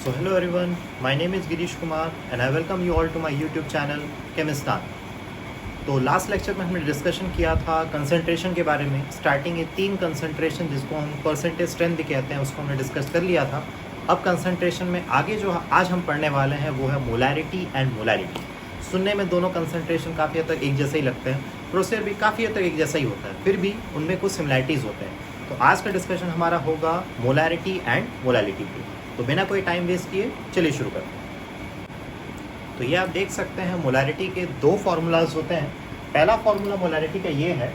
So hello everyone, my name is Girish Kumar and I welcome you all to my YouTube channel Chemistan। तो last lecture में हमने discussion किया था concentration के बारे में। स्टार्टिंग के 3 कंसंट्रेशन जिसको हम परसेंटेज स्ट्रेंथ भी कहते हैं उसको हमने डिस्कस कर लिया था। अब कंसंट्रेशन में आगे जो आज हम पढ़ने वाले हैं वो है मोलैरिटी एंड मोलैरिटी। सुनने में दोनों कंसंट्रेशन काफ़ी हद तक एक जैसे ही लगते हैं, प्रोसेस भी काफ़ी हद तक एक जैसा ही होता है, फिर भी उनमें कुछ सिमिलैरिटीज़ होते हैं। तो आज का डिस्कशन हमारा होगा मोलैरिटी एंड मोलैरिटी पे। तो बिना कोई टाइम वेस्ट किए चलिए शुरू करते हैं। तो ये आप देख सकते हैं मोलैरिटी के 2 फार्मूलाज होते हैं। पहला फार्मूला मोलैरिटी का ये है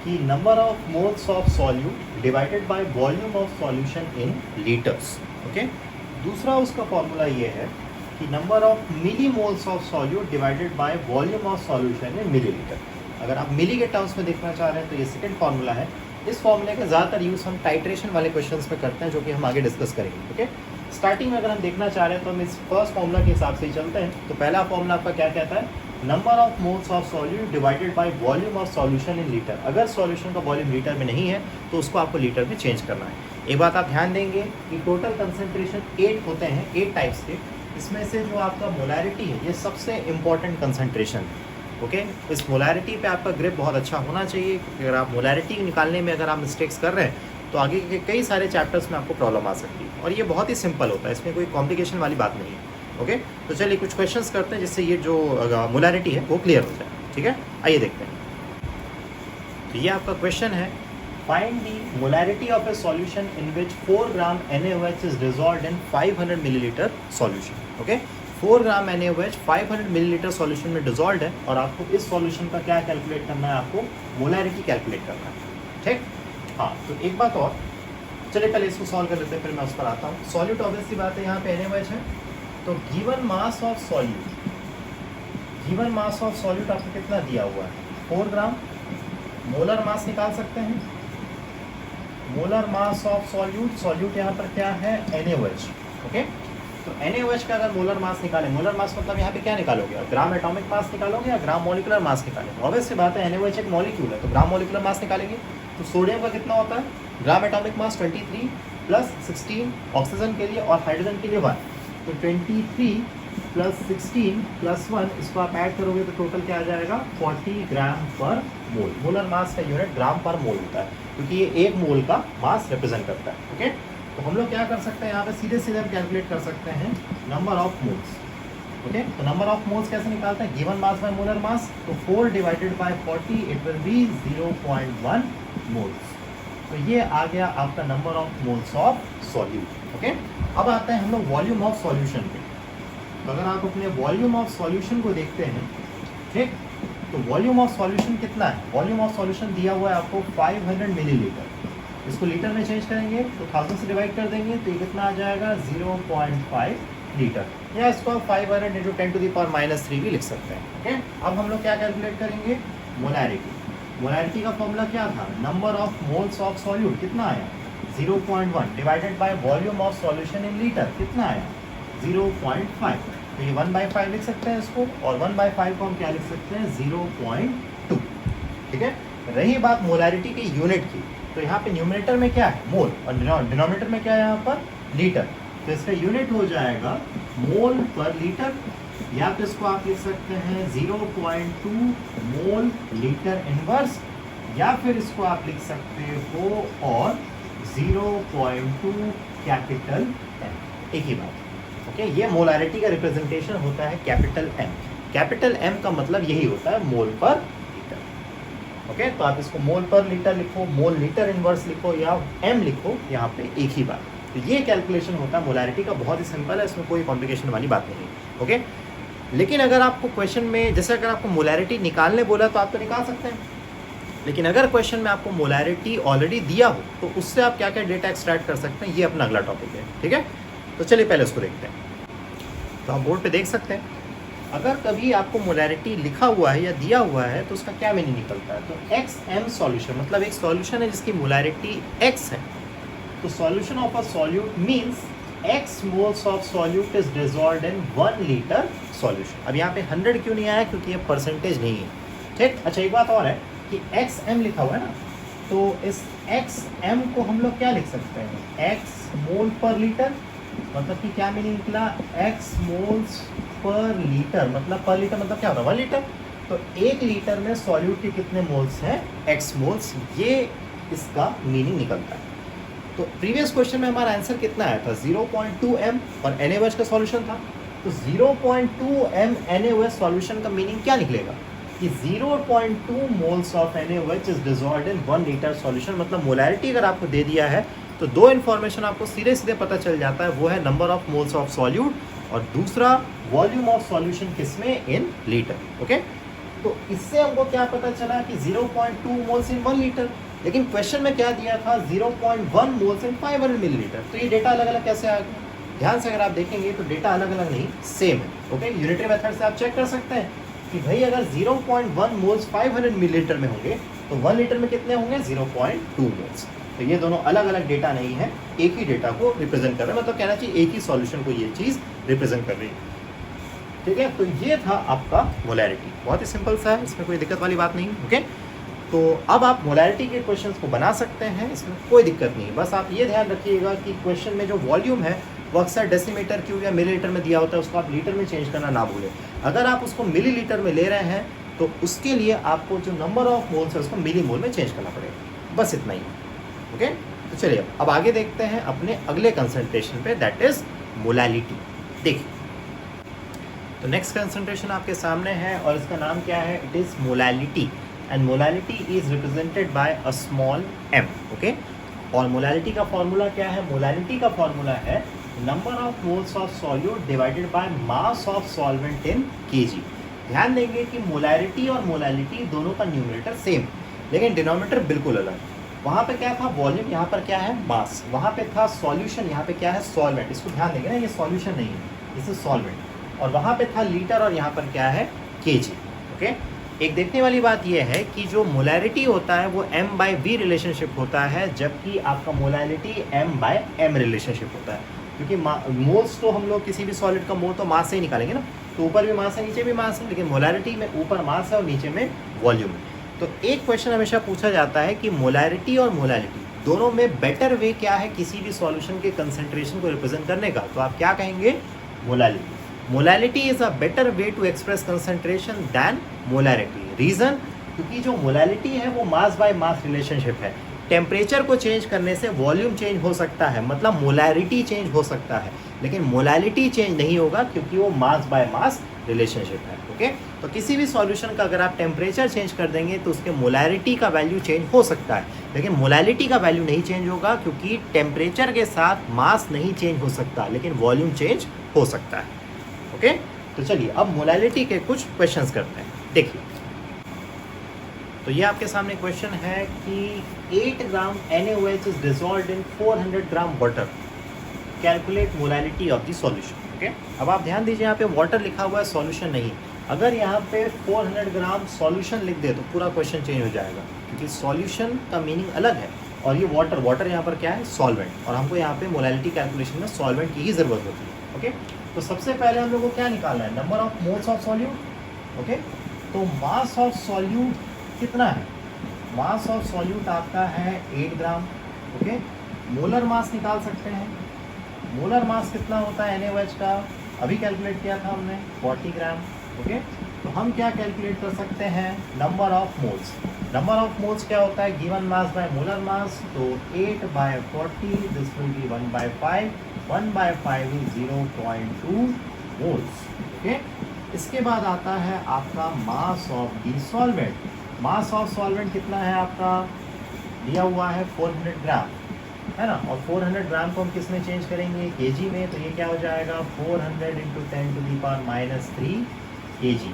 कि number of moles of solute divided by volume of solution in litres. Okay, दूसरा उसका फार्मूला ये है कि number of millimoles of solute divided by volume of solution in millilitre. अगर आप मिली के टर्म्स में देखना चाह रहे हैं तो ये सेकंड फार्मूला है। इस फॉर्मूले का ज़्यादातर यूज़ हम टाइट्रेशन वाले क्वेश्चंस में करते हैं, जो कि हम आगे डिस्कस करेंगे। ओके, स्टार्टिंग में अगर हम देखना चाह रहे हैं तो हम इस फर्स्ट फार्मूला के हिसाब से ही चलते हैं। तो पहला फार्मूला आपका क्या कहता है? Number of moles of solute divided by volume of solution in litre. अगर सॉल्यूशन का वॉल्यूम लीटर में नहीं है तो उसको आपको लीटर में चेंज करना है। एक बात आप ध्यान देंगे कि टोटल कंसंट्रेशन 8 होते हैं, 8 टाइप्स के। इसमें से जो आपका मोलैरिटी है ये सबसे इंपॉर्टेंट कंसंट्रेशन है। ओके, इस मोलैरिटी पे आपका ग्रिप बहुत अच्छा होना चाहिए, क्योंकि अगर आप मोलैरिटी निकालने में अगर आप मिस्टेक्स कर रहे हैं तो आगे के कई सारे चैप्टर्स में आपको प्रॉब्लम आ सकती है। और ये बहुत ही सिंपल होता है, इसमें कोई कॉम्प्लिकेशन वाली बात नहीं है। ओके, तो चलिए कुछ क्वेश्चंस करते हैं जिससे ये जो मोलैरिटी है वो क्लियर हो जाए। ठीक है, आइए देखते हैं। तो ये आपका क्वेश्चन है, find the molarity of A solution in which 4 gram NaOH is dissolved in 500 millilitre solution. Okay, 4 gram NaOH 500 millilitre solution में डिसॉल्व्ड है और आपको इस सॉल्यूशन का क्या कैलकुलेट करना है? आपको मोलैरिटी कैलकुलेट करना है। ठीक, हाँ, तो एक बात और, चलिए पहले इसको सॉल्व कर लेते हैं, फिर मैं उस पर आता हूँ। सॉल्यूट ऑब्वियसली बात है, यहाँ पे NaOH है, तो given mass of solute, given mass of solute आपको कितना दिया हुआ है? 4 ग्राम। मोलर मास निकाल सकते हैं, molar mass of solute, solute यहाँ पर क्या है? NaOH। ओके, तो NaOH का अगर मोलर मास निकालें, मोलर मास मतलब यहाँ पे क्या निकालोगे? ग्राम एटॉमिक मास निकालोगे या ग्राम मॉलिक्यूलर मास निकालेंगे? ऑब्वियस सी बात है, NaOH एक मॉलिक्यूल है तो ग्राम मॉलिक्यूलर मास निकालेंगे। तो सोडियम का कितना होता है? Gram atomic mass 23 plus 16 oxygen के लिए और हाइड्रोजन के लिए 1, तो 23 प्लस 16 प्लस 1, इसको आप ऐड करोगे तो टोटल क्या आ जाएगा? 40 ग्राम पर मोल। मोलर मास का यूनिट ग्राम पर मोल होता है, क्योंकि ये 1 मोल का मास रिप्रेजेंट करता है। ओके, तो हम लोग क्या कर सकते हैं यहाँ पे? सीधे सीधे हम कैलकुलेट कर सकते हैं नंबर ऑफ मोल्स। ओके, तो नंबर ऑफ मोल्स कैसे निकालते हैं? Given mass by molar mass, तो 4 divided by 40 it will be 0.1 moles. तो ये आ गया आपका number of moles of solute. Okay, अब आते हैं हम लोग वॉल्यूम ऑफ सॉल्यूशन पे। तो अगर आप अपने वॉल्यूम ऑफ सॉल्यूशन को देखते हैं, ठीक, तो वॉल्यूम ऑफ सॉल्यूशन कितना है? वॉल्यूम ऑफ सॉल्यूशन दिया हुआ है आपको 500 मिलीलीटर। इसको लीटर में चेंज करेंगे तो 1000 से डिवाइड कर देंगे तो ये कितना आ जाएगा? 0.5 लीटर, या इसको आप 500 इंटू 10⁻³ भी लिख सकते हैं। ओके, अब हम लोग क्या कैलकुलेट करेंगे? मोलैरिटी। मोलैरिटी का फॉर्मूला क्या था? Number of moles of solute कितना आया? 0.1 divided by volume of solution in litre कितना आया? 0.5। तो ये 1/5 लिख सकते हैं इसको, और 1/5 को हम क्या लिख सकते हैं? 0.2। ठीक है, रही बात मोलैरिटी के यूनिट की, तो यहाँ पे न्यूमरेटर में क्या है? मोल, और डिनोमिनेटर में क्या है? यहाँ पर लीटर। तो इसका यूनिट हो जाएगा मोल पर लीटर, या तो इसको आप लिख सकते हैं 0.2 मोल लीटर इनवर्स, या फिर इसको आप लिख सकते हो और 0.2 कैपिटल M। एक ही बात। ओके, ये मोलैरिटी का रिप्रेजेंटेशन होता है कैपिटल M। कैपिटल M का मतलब यही होता है मोल पर लीटर। ओके, तो आप इसको मोल पर लीटर लिखो, मोल लीटर इनवर्स लिखो, या M लिखो, यहाँ पे एक ही बात। तो ये कैलकुलेशन होता है मोलैरिटी का, बहुत ही सिंपल है, इसमें कोई कॉम्प्लिकेशन वाली बात नहीं। ओके, लेकिन अगर आपको क्वेश्चन में, जैसे अगर आपको मोलैरिटी निकालने बोला तो आप तो निकाल सकते हैं, लेकिन अगर क्वेश्चन में आपको मोलैरिटी ऑलरेडी दिया हो तो उससे आप क्या क्या डेटा एक्सट्रैक्ट कर सकते हैं, ये अपना अगला टॉपिक है। ठीक है, तो चलिए पहले उसको देखते हैं। तो आप बोर्ड पे देख सकते हैं, अगर कभी आपको मोलैरिटी लिखा हुआ है या दिया हुआ है तो उसका क्या मीनिंग निकलता है? तो XM सॉल्यूशन, मतलब एक सॉल्यूशन है जिसकी मोलैरिटी X है, तो solution of a solute means X moles of solute is dissolved in 1 litre solution. अब यहाँ पे 100 क्यों नहीं आया? क्योंकि ये परसेंटेज नहीं है। ठीक, अच्छा एक बात और है कि XM लिखा हुआ है ना, तो इस XM को हम लोग क्या लिख सकते हैं? X मोल पर लीटर, मतलब कि क्या मीनिंग निकला, x मोल्स पर लीटर, मतलब पर लीटर मतलब क्या होता है 1 लीटर, तो 1 लीटर में सॉल्यूट के कितने मोल्स हैं, x मोल्स, ये इसका मीनिंग निकलता है। तो प्रीवियस क्वेश्चन में हमारा आंसर कितना आया था 0.2 m और NaOH का सॉल्यूशन था, तो 0.2 m NaOH सॉल्यूशन का मीनिंग क्या निकलेगा कि 0.2 moles of NaOH is dissolved in 1 litre solution. मतलब मोलैरिटी अगर आपको दे दिया है तो दो इन्फॉर्मेशन आपको सीधे सीधे पता चल जाता है, वो है number of moles of solute और दूसरा वॉल्यूम ऑफ सॉल्यूशन किसमें, इन लीटर। ओके, तो इससे हमको क्या पता चला कि 0.2 मोल्स इन 1 लीटर, लेकिन क्वेश्चन में क्या दिया था 0.1 मोल्स इन 500 मिलीलीटर। तो ये डेटा अलग अलग कैसे आ गया, ध्यान से अगर आप देखेंगे तो डेटा अलग अलग नहीं, सेम है। ओके, यूनिटरी मेथड से आप चेक कर सकते हैं कि भाई अगर 0.1 मोल्स 500 मिलीलीटर में होंगे तो 1 लीटर में कितने होंगे 0.2 मोल्स। तो ये दोनों अलग अलग डेटा नहीं है, एक ही डेटा को रिप्रेजेंट कर रहे हैं, मतलब कहना चाहिए एक ही सॉल्यूशन को ये चीज़ रिप्रेजेंट कर रही है। ठीक है, तो ये था आपका मोलैरिटी, बहुत ही सिंपल सा है, इसमें कोई दिक्कत वाली बात नहीं। ओके, तो अब आप मोलैरिटी के क्वेश्चंस को बना सकते हैं, इसमें कोई दिक्कत नहीं है। बस आप ये ध्यान रखिएगा कि क्वेश्चन में जो वॉल्यूम है वो अक्सर डेसीमीटर क्यूब या मिलीलीटर में दिया होता है, उसको आप लीटर में चेंज करना ना भूलें। अगर आप उसको मिलीलीटर में ले रहे हैं तो उसके लिए आपको जो नंबर ऑफ मोल्स है उसको मिली मोल में चेंज करना पड़ेगा, बस इतना ही। ओके, तो चलिए अब आगे देखते हैं अपने अगले कंसंट्रेशन पे, दैट इज मोलैलिटी। देखिए, तो नेक्स्ट कंसंट्रेशन आपके सामने है और इसका नाम क्या है, it is molality and molality is represented by a small m। Okay, और मोलैलिटी का फॉर्मूला क्या है, मोलैलिटी का फॉर्मूला है number of moles of solute divided by mass of solvent in kg। ध्यान देंगे कि मोलैरिटी और मोलैलिटी दोनों का न्यूमरेटर सेम, लेकिन डिनोमिनेटर बिल्कुल अलग। वहाँ पे क्या था वॉल्यूम, यहाँ पर क्या है मास, वहाँ पे था सॉल्यूशन, यहाँ पे क्या है सॉल्वेंट। इसको ध्यान देंगे ना, ये सॉल्यूशन नहीं है, इसे सॉल्वेंट। और वहाँ पे था लीटर और यहाँ पर क्या है kg। ओके, एक देखने वाली बात यह है कि जो मोलैरिटी होता है वो m/v रिलेशनशिप होता है, जबकि आपका मोलैलिटी m/m रिलेशनशिप होता है। क्योंकि मोल्स तो हम लोग किसी भी सॉलिड का मोल तो मास से ही निकालेंगे ना, तो ऊपर भी मास है नीचे भी मास है, लेकिन मोलैरिटी में ऊपर मास है और नीचे में वॉल्यूम है। तो एक क्वेश्चन हमेशा पूछा जाता है कि मोलैरिटी और मोलैलिटी दोनों में बेटर वे क्या है किसी भी सॉल्यूशन के कंसंट्रेशन को रिप्रेजेंट करने का, तो आप क्या कहेंगे, molality. Molality is a better way to express concentration than molarity. Reason, क्योंकि जो मोलैलिटी है वो मास बाय मास रिलेशनशिप है, टेम्परेचर को चेंज करने से वॉल्यूम चेंज हो सकता है, मतलब मोलैरिटी चेंज हो सकता है, लेकिन मोलैलिटी चेंज नहीं होगा क्योंकि वो मास बाय मास रिलेशनशिप है। ओके, तो किसी भी सॉल्यूशन का अगर आप टेम्परेचर चेंज कर देंगे तो उसके मोलैरिटी का वैल्यू चेंज हो सकता है, लेकिन मोलैलिटी का वैल्यू नहीं चेंज होगा, क्योंकि टेम्परेचर के साथ मास नहीं चेंज हो सकता, लेकिन वॉल्यूम चेंज हो सकता है। ओके, तो चलिए अब मोलैलिटी के कुछ क्वेश्चंस करते हैं। देखिए, तो ये आपके सामने क्वेश्चन है कि 8 ग्राम NaOH is dissolved in 400 gram water, calculate molality of the solution. Okay, अब आप ध्यान दीजिए, यहाँ पे वाटर लिखा हुआ है, सॉल्यूशन नहीं। अगर यहाँ पे 400 ग्राम सॉल्यूशन लिख दे तो पूरा क्वेश्चन चेंज हो जाएगा, क्योंकि सॉल्यूशन का मीनिंग अलग है और ये वाटर यहाँ पर क्या है सॉल्वेंट, और हमको यहाँ पे मोलैलिटी कैलकुलेशन में सॉल्वेंट की ही ज़रूरत होती है। ओके, तो सबसे पहले हम लोग को क्या निकालना है, number of moles of solute. Okay, तो मास ऑफ सॉल्यूट कितना है, मास ऑफ सॉल्यूट आपका है 8 ग्राम। ओके, मोलर मास निकाल सकते हैं, मोलर मास कितना होता है NaOH का, अभी कैलकुलेट किया था हमने 40 ग्राम। ओके, तो हम क्या कैलकुलेट कर सकते हैं, number of moles. Number of moles क्या होता है, given mass by molar mass, तो 8/40, this will be 1/5, 1/5 is 0.2 moles. Okay, इसके बाद आता है आपका mass of the solvent. Mass of solvent कितना है आपका, दिया हुआ है 400 ग्राम, है ना, और 400 ग्राम को हम किस में चेंज करेंगे, kg में, तो ये क्या हो जाएगा 400 × 10⁻³ kg।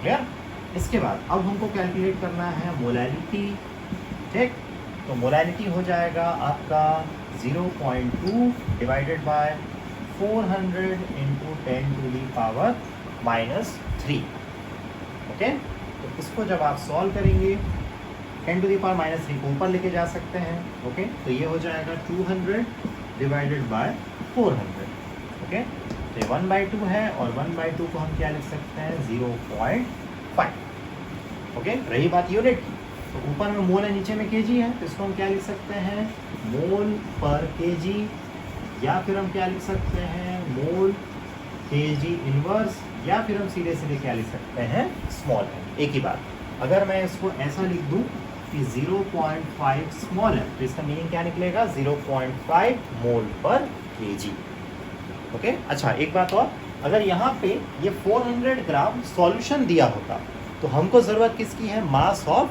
क्लियर। इसके बाद अब हमको कैलकुलेट करना है मोलैलिटी। ठीक, तो मोलैलिटी हो जाएगा आपका 0.2 डिवाइडेड बाय 400 × 10⁻³ ओके, तो इसको जब आप सॉल्व करेंगे 10⁻³ को ऊपर लेके जा सकते हैं। ओके, तो ये हो जाएगा 200 डिवाइडेड बाय 400। ओके, तो ये 1/2 है और 1/2 को हम क्या लिख सकते हैं 0.5। ओके, रही बात यूनिट की, तो ऊपर में मोल है नीचे में kg है, तो इसको हम क्या लिख सकते हैं मोल पर kg। या फिर हम क्या लिख सकते हैं मोल kg इनवर्स, या फिर हम सीधे सीधे क्या लिख सकते हैं स्मॉल m। एक ही बात, अगर मैं इसको ऐसा लिख दूं कि 0.5 स्मॉल m, तो इसका मीनिंग क्या निकलेगा 0.5 मोल पर kg। ओके, अच्छा एक बात और, अगर यहाँ पे ये 400 ग्राम सॉल्यूशन दिया होता तो हमको ज़रूरत किसकी है, मास ऑफ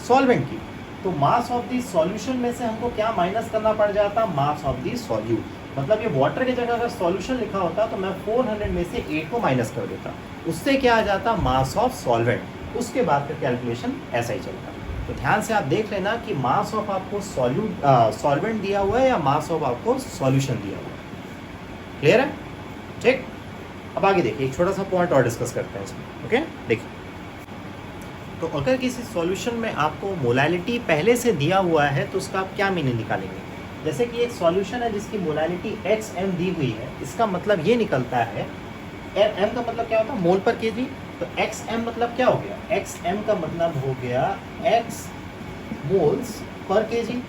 सॉल्वेंट की। तो मास ऑफ दी सॉल्यूशन में से हमको क्या माइनस करना पड़ जाता, मास ऑफ दी सॉल्यूट। मतलब ये वाटर की जगह अगर सॉल्यूशन लिखा होता तो मैं 400 में से 8 को माइनस कर देता, उससे क्या आ जाता मास ऑफ सॉल्वेंट। उसके बाद का कैलकुलेशन ऐसा ही चलता। तो ध्यान से आप देख लेना कि मास ऑफ आपको सॉल्वेंट दिया हुआ है या मास ऑफ आपको सॉल्यूशन दिया हुआ है। क्लियर है, ठीक। अब आगे देखिए, एक छोटा सा पॉइंट और डिस्कस करते हैं इसमें। ओके, देखिए, तो अगर किसी सॉल्यूशन में आपको मोलैलिटी पहले से दिया हुआ है तो उसका आप क्या मीनिंग निकालेंगे। जैसे कि एक सॉल्यूशन है जिसकी मोलैलिटी XM दी हुई है, इसका मतलब ये निकलता है, M का मतलब क्या होता है मोल पर केजी, तो XM मतलब क्या हो गया, XM का मतलब हो गया X मोल्स पर केजी।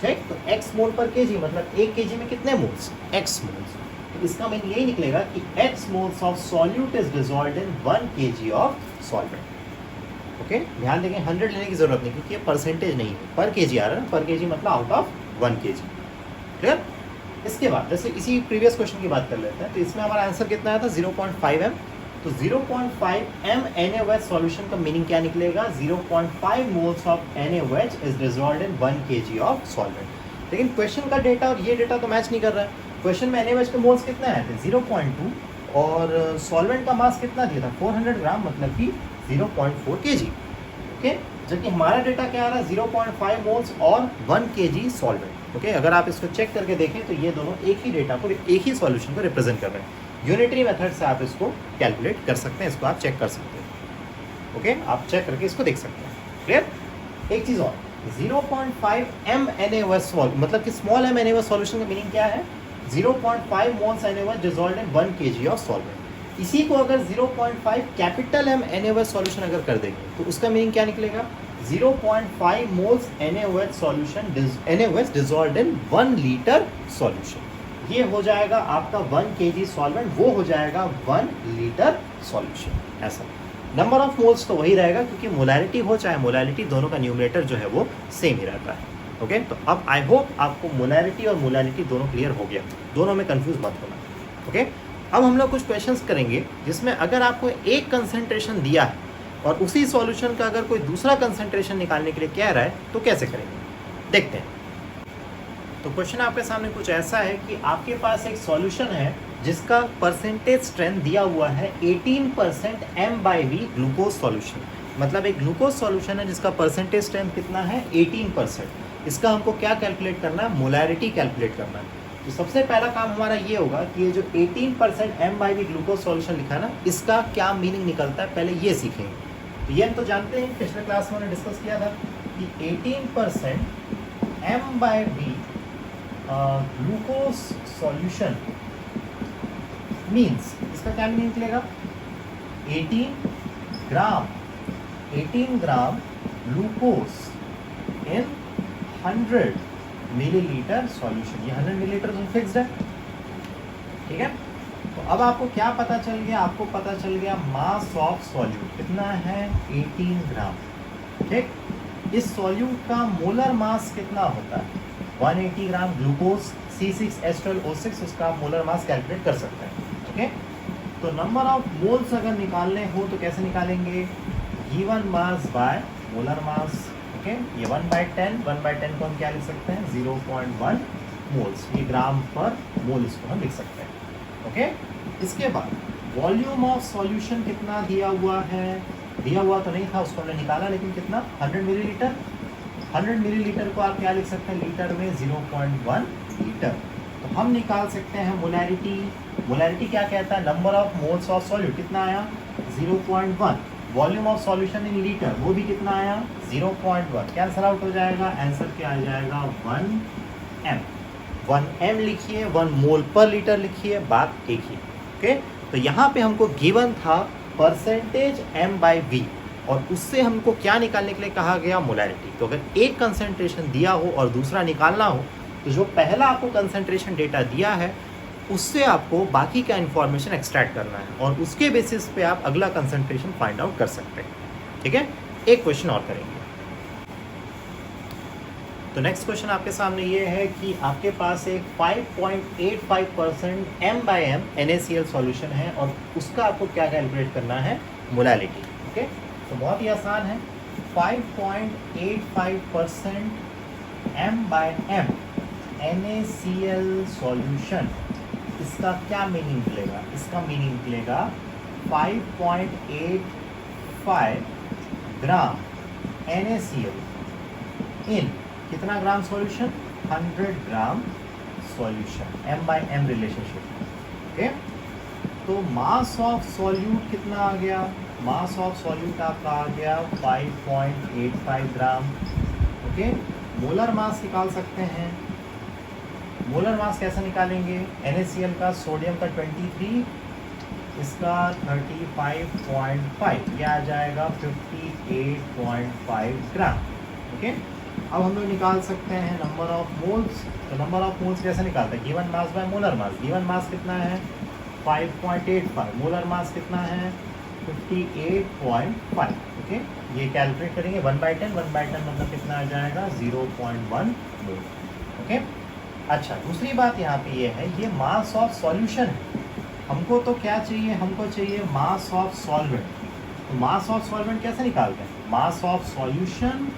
ठीक, तो X मोल पर केजी मतलब 1 केजी में कितने मोल्स, X मोल्स। तो इसका मीनिंग यही निकलेगा कि X moles of solute is dissolved in 1 KG of solvent. Okay, ध्यान देंगे 100 लेने की जरूरत नहीं, क्योंकि ये परसेंटेज नहीं है, पर केजी आ रहा है ना, पर केजी मतलब आउट ऑफ 1 केजी। क्लियर। इसके बाद जैसे इसी प्रीवियस क्वेश्चन की बात कर लेते हैं, तो इसमें हमारा आंसर कितना आया था 0.5 m। तो 0.5 m NaOH सॉल्यूशन का मीनिंग क्या निकलेगा, 0.5 moles of NaOH is dissolved in 1 kg of solvent. लेकिन क्वेश्चन का डेटा और ये डेटा तो मैच नहीं कर रहा है। क्वेश्चन में NaOH के मोल्स कितने आए थे 0.2, और सॉल्वेंट का मास कितना दिया था 400 ग्राम, मतलब कि 0.4 kg। ओके, जबकि हमारा डेटा क्या आ रहा है 0.5 मोल्स और 1 kg सॉल्वेंट। ओके, अगर आप इसको चेक करके देखें तो ये दोनों एक ही डेटा को, एक ही सॉल्यूशन को रिप्रेजेंट कर रहे हैं। यूनिटरी मेथड से आप इसको कैलकुलेट कर सकते हैं, इसको आप चेक कर सकते हैं। ओके, आप चेक करके इसको देख सकते हैं। क्लियर। एक चीज़ और, 0.5 m NaOH मतलब कि स्मॉल m NaOH सॉल्यूशन का मीनिंग क्या है, 0.5 moles NaOH dissolved in 1 kg of solvent. इसी को अगर 0.5 कैपिटल M NaOH सॉल्यूशन अगर कर देंगे तो उसका मीनिंग क्या निकलेगा, 0.5 moles NaOH solution NaOH dissolved इन 1 लीटर सॉल्यूशन। ये हो जाएगा आपका 1 kg सॉल्वेंट, वो हो जाएगा 1 लीटर सॉल्यूशन। ऐसा नंबर ऑफ मोल्स तो वही रहेगा, क्योंकि मोलैलिटी हो चाहे मोलैलिटी, दोनों का न्यूमरेटर जो है वो सेम ही रहता है। ओके, तो अब आई होप आपको मोलैलिटी और मोलैलिटी दोनों क्लियर हो गया, दोनों में कंफ्यूज मत होना। ओके, अब हम लोग कुछ क्वेश्चंस करेंगे जिसमें अगर आपको एक कंसंट्रेशन दिया है और उसी सॉल्यूशन का अगर कोई दूसरा कंसंट्रेशन निकालने के लिए कह रहा है तो कैसे करेंगे, देखते हैं। तो क्वेश्चन आपके सामने कुछ ऐसा है कि आपके पास एक सॉल्यूशन है जिसका परसेंटेज स्ट्रेंथ दिया हुआ है 18% M/V ग्लूकोज सॉल्यूशन। मतलब एक ग्लूकोज सॉल्यूशन है जिसका परसेंटेज स्ट्रेंथ कितना है 18%। इसका हमको क्या कैलकुलेट करना है, मोलैरिटी कैलकुलेट करना है। तो सबसे पहला काम हमारा ये होगा कि ये जो 18% M/V ग्लूकोज सॉल्यूशन लिखा है ना, इसका क्या मीनिंग निकलता है पहले ये सीखेंगे। तो ये हम तो जानते हैं, पिछले क्लास में हमने डिस्कस किया था कि 18% M/V ग्लूकोज सॉल्यूशन मीन्स, इसका क्या मीनिंग निकलेगा 18 gram glucose in 100 millilitre solution. ये 100 मिलीलीटर तो फिक्स्ड है, ठीक है। तो अब आपको क्या पता चल गया, आपको पता चल गया मास ऑफ सॉल्यूट कितना है 18 ग्राम। ठीक, इस सॉल्यूट का मोलर मास कितना होता है 180 ग्राम ग्लूकोज C6H12O6, उसका मोलर मास कैलकुलेट कर सकते हैं। ओके, तो नंबर ऑफ मोल्स अगर निकालने हो तो कैसे निकालेंगे, given mass by molar mass. Okay, ये 1/10 को हम क्या लिख सकते हैं 0.1 मोल्स, ये ग्राम पर मोल इसको हम लिख सकते हैं। ओके, इसके बाद वॉल्यूम ऑफ सॉल्यूशन कितना दिया हुआ है, दिया हुआ तो नहीं था, उसको हमने निकाला, लेकिन कितना 100 मिलीलीटर। 100 मिलीलीटर को आप क्या लिख सकते हैं लीटर में 0.1 लीटर। तो हम निकाल सकते हैं मोलैरिटी। मोलैरिटी क्या कहता है, number of moles of solute कितना आया 0.1, volume of solution in litre वो भी कितना आया 0.1, कैंसल आउट हो जाएगा, आंसर क्या आ जाएगा 1 m। 1 m लिखिए, 1 मोल पर लीटर लिखिए, बात एक ही। ओके, तो यहाँ पे हमको गिवन था परसेंटेज M/V और उससे हमको क्या निकालने के लिए कहा गया मोलैरिटी। तो अगर एक कंसंट्रेशन दिया हो और दूसरा निकालना हो तो जो पहला आपको कंसंट्रेशन डेटा दिया है उससे आपको बाकी का इन्फॉर्मेशन एक्सट्रैक्ट करना है और उसके बेसिस पे आप अगला कंसंट्रेशन फाइंड आउट कर सकते हैं। ठीक है, एक क्वेश्चन और करेंगे। तो नेक्स्ट क्वेश्चन आपके सामने ये है कि आपके पास एक 5.85% m/m NaCl सॉल्यूशन है और उसका आपको क्या कैलकुलेट करना है, मोलालिटी। ओके, तो बहुत ही आसान है, 5.85% m/m NaCl सॉल्यूशन, इसका क्या मीनिंग निकलेगा? इसका मीनिंग निकलेगा 5.85 ग्राम NaCl इन कितना ग्राम सॉल्यूशन, 100 ग्राम सॉल्यूशन, m/m रिलेशनशिप। ओके, तो मास ऑफ सॉल्यूट कितना आ गया? मास ऑफ सॉल्यूट आपका आ गया 5.85 ग्राम। ओके, मोलर मास निकाल सकते हैं। मोलर मास कैसे निकालेंगे? NaCl का, सोडियम का 23, इसका 35.5, यह आ जाएगा 58.5 ग्राम। ओके, अब हम लोग निकाल सकते हैं नंबर ऑफ मोल्स। तो नंबर ऑफ मोल्स कैसे निकालते हैं? Given mass by molar mass. Given mass कितना है? 5.85। मोलर मास कितना है? 58.5। ओके, ये कैलकुलेट करेंगे 1/10। 1/10 मतलब कितना आ जाएगा? 0.1 मोल। ओके, अच्छा, दूसरी बात यहाँ पे ये है, ये मास ऑफ सॉल्यूशन है। हमको तो क्या चाहिए? हमको चाहिए मास ऑफ सॉल्वेंट। तो मास ऑफ सॉल्वेंट कैसे निकालते हैं? Mass of solution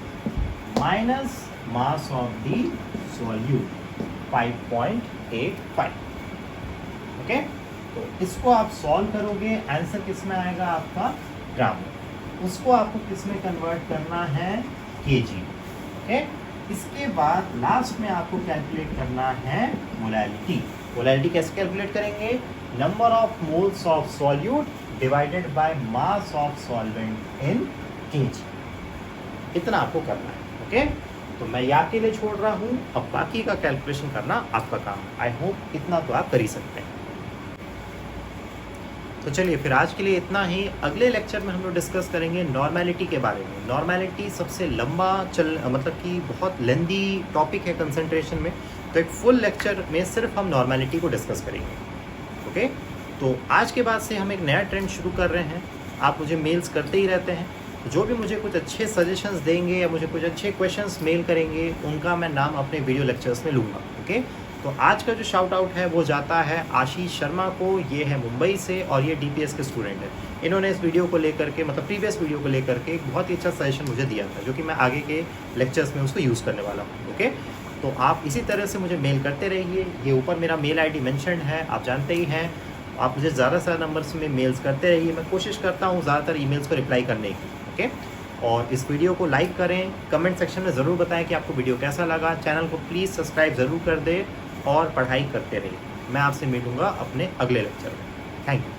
minus mass of the solute, 5.85। Okay, तो इसको आप सॉल्व करोगे, आंसर किस में आएगा आपका? ग्राम में। उसको आपको किस में कन्वर्ट करना है? केजी। ओके, इसके बाद लास्ट में आपको कैलकुलेट करना है मोलालिटी। मोलालिटी कैसे कैलकुलेट करेंगे? Number of moles of solute divided by mass of solvent in KG. इतना आपको करना है। ओके, तो मैं यहाँ के लिए छोड़ रहा हूँ, अब बाकी का कैलकुलेशन करना आपका काम है। आई होप इतना तो आप कर ही सकते हैं। तो चलिए फिर आज के लिए इतना ही। अगले लेक्चर में हम लोग डिस्कस करेंगे नॉर्मेलिटी के बारे में। नॉर्मेलिटी सबसे लंबा मतलब कि बहुत लेंदी टॉपिक है कंसंट्रेशन में, तो एक फुल लेक्चर में सिर्फ हम नॉर्मेलिटी को डिस्कस करेंगे। ओके, तो आज के बाद से हम एक नया ट्रेंड शुरू कर रहे हैं। आप मुझे मेल्स करते ही रहते हैं, जो भी मुझे कुछ अच्छे सजेशंस देंगे या मुझे कुछ अच्छे क्वेश्चंस मेल करेंगे, उनका मैं नाम अपने वीडियो लेक्चर्स में लूँगा। ओके, तो आज का जो शाउट आउट है वो जाता है आशीष शर्मा को। ये है मुंबई से और ये DPS के स्टूडेंट है। इन्होंने इस वीडियो को लेकर के, मतलब प्रीवियस वीडियो को लेकर के, एक बहुत ही अच्छा सजेशन मुझे दिया था, जो कि मैं आगे के लेक्चर्स में उसको यूज़ करने वाला हूँ। ओके, तो आप इसी तरह से मुझे मेल करते रहिए। ये ऊपर मेरा मेल ID मेंशन है, आप जानते ही हैं। आप मुझे ज़्यादा से ज़्यादा नंबर्स में मेल्स करते रहिए। मैं कोशिश करता हूँ ज़्यादातर ईमेल्स को रिप्लाई करने की। ओके, और इस वीडियो को लाइक करें, कमेंट सेक्शन में ज़रूर बताएं कि आपको वीडियो कैसा लगा। चैनल को प्लीज़ सब्सक्राइब ज़रूर कर दें और पढ़ाई करते रहिए। मैं आपसे मिलूँगा अपने अगले लेक्चर में। Thank you.